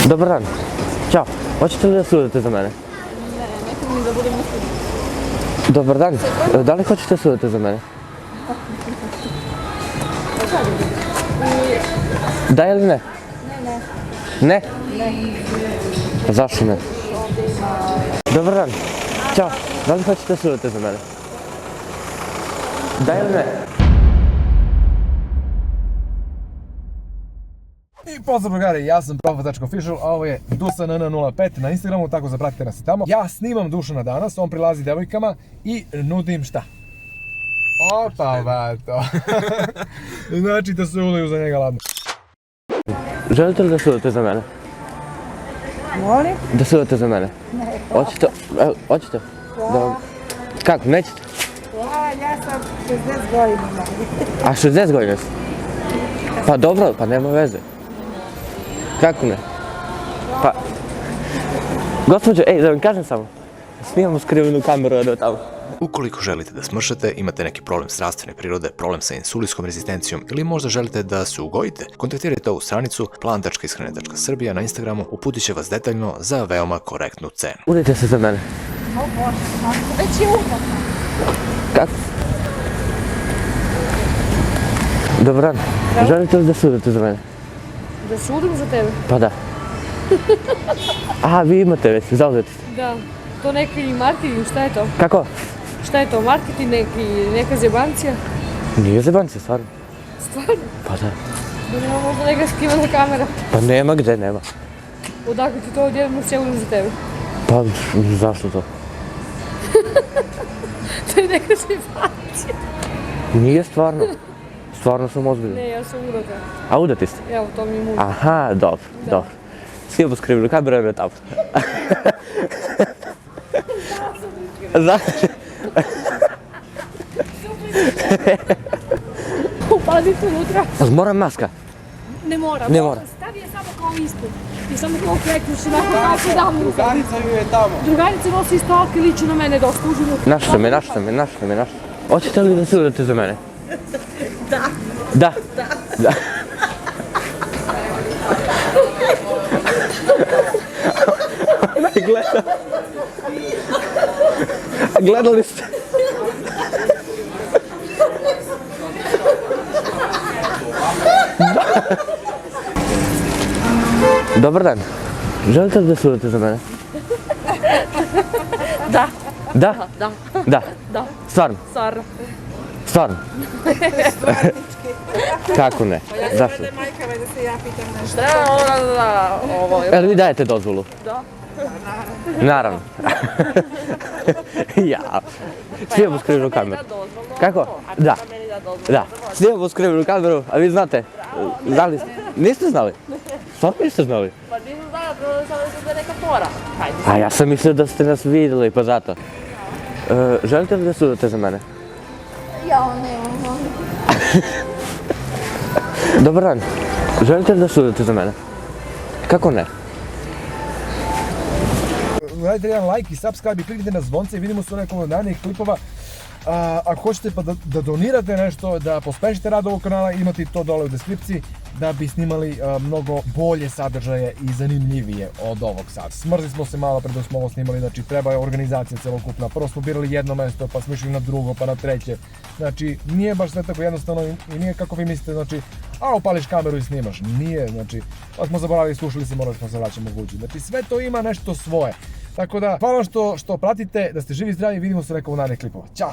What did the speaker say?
Dobar dan. Ćao. Hoćete li da sudite za mene? Ne, nekako mi da budemo suditi. Dobar dan. Da li hoćete suditi za mene? Da ili ne? Ne. Ne? Pa zašto ne? Dobar dan. Ćao. Da li hoćete suditi za mene? Da ili ne? I pozdrav drugari, ja sam Profa.official, a ovo je DusanN05 na Instagramu, tako zapratite nas i tamo. Ja snimam Dušana danas, on prilazi devojkama i nudim šta? Opa, vato. Znači da se uliju za njega ladno. Želite li da sudite za mene? Molim? Da sudite za mene? Ne. Hoćete? Hoćete? Da. Kako, nećete? Hvala, ja sam 60 godina. A 60 godina ste? Pa dobro, pa nema veze. Kako ne? Pa... Gospođo, da vam kažem samo. Snimamo skrivenu kameru od tamo. Ukoliko želite da smršate, imate neki problem zdravstvene prirode, problem sa insulinskom rezistencijom ili možda želite da se ugojite, kontaktirajte ovu stranicu plan.ishrane.srbija na Instagramu, uputit će vas detaljno za veoma korektnu cenu. Udajte se za mene. O Bože, već je utakna. Kako? Dobar dan. Želite li da sudite za mene? Da sudim za tebe? Pa da. Aha, vi imate već, zauzeti ste. Da. To neki marketing, šta je to? Kako? Šta je to, marketing neka zebancija? Nije zebancija, stvarno. Stvarno? Pa da. Da nema možda neka skrivena kamera. Pa nema gde, nema. Odakle ti to odjedno se ulim za tebe? Pa, zašto to? To je neka zebancija. Nije stvarno. Stvarno sam ozbiljan. Ne, ja sam udata. A udati ste? Evo, to mi je muž. Aha, dobro, dobro. Snimamo skrivenu kameru, evo je tamo. Zašto? Upazite unutra. Moram maska. Ne mora. Ne mora. Stavi je samo kao ispod. I samo kao kleknuš onako kako dam. Drugarica ju je tamo. Drugarica nosi stalke, liči na mene dosta užinu. Našli me. Hoćete li da se udate za mene? Da. Da. Ona je gleda. Gledali ste? Dobar dan. Želite li da sudite za mene? Da. Da? Da. Da. Da. Stvarno? Stvarno. Stvarno? Kako ne? Zašto? Da. Ovo je. Jel vi dajete dozvolu? Da. Naravno. Ja. Snimamo skrivenu kameru. Kako? Da. Da. Snimamo skrivenu kameru, a vi znate? Znali? Niste znali? Stvarno niste znali? Pa nisam znala, samo da je neka fora. Hajde. A ja sam mislio da ste nas vidjeli, pa zato. Želite li da sudite za mene? Ja, ne. Dobar dan. Želite li da sudite za mene? Kako ne? Dajte jedan like i subscribe i kliknite na zvonce i vidimo se u nekom od narednih klipova. Ako hoćete pa da donirate nešto, da pospešite rad ovog kanala, imate to dole u deskripciji da bi snimali mnogo bolje sadržaje i zanimljivije od ovog sad. Smrzli smo se malo pre da smo ovo snimali, znači treba je organizacija celokupna. Prvo smo birali jedno mesto, pa smo išli na drugo, pa na treće. Znači nije baš sve tako jednostavno i nije kako vi mislite, znači upališ kameru i snimaš. Nije, znači, pa smo zaboravili, slušali se, morali smo se vraćati mogući. Znači sve to ima nešto svoje. Tako da, hvala što pratite, da ste živi i zdravi, vidimo se u nekom od narednih klipova. Ćao!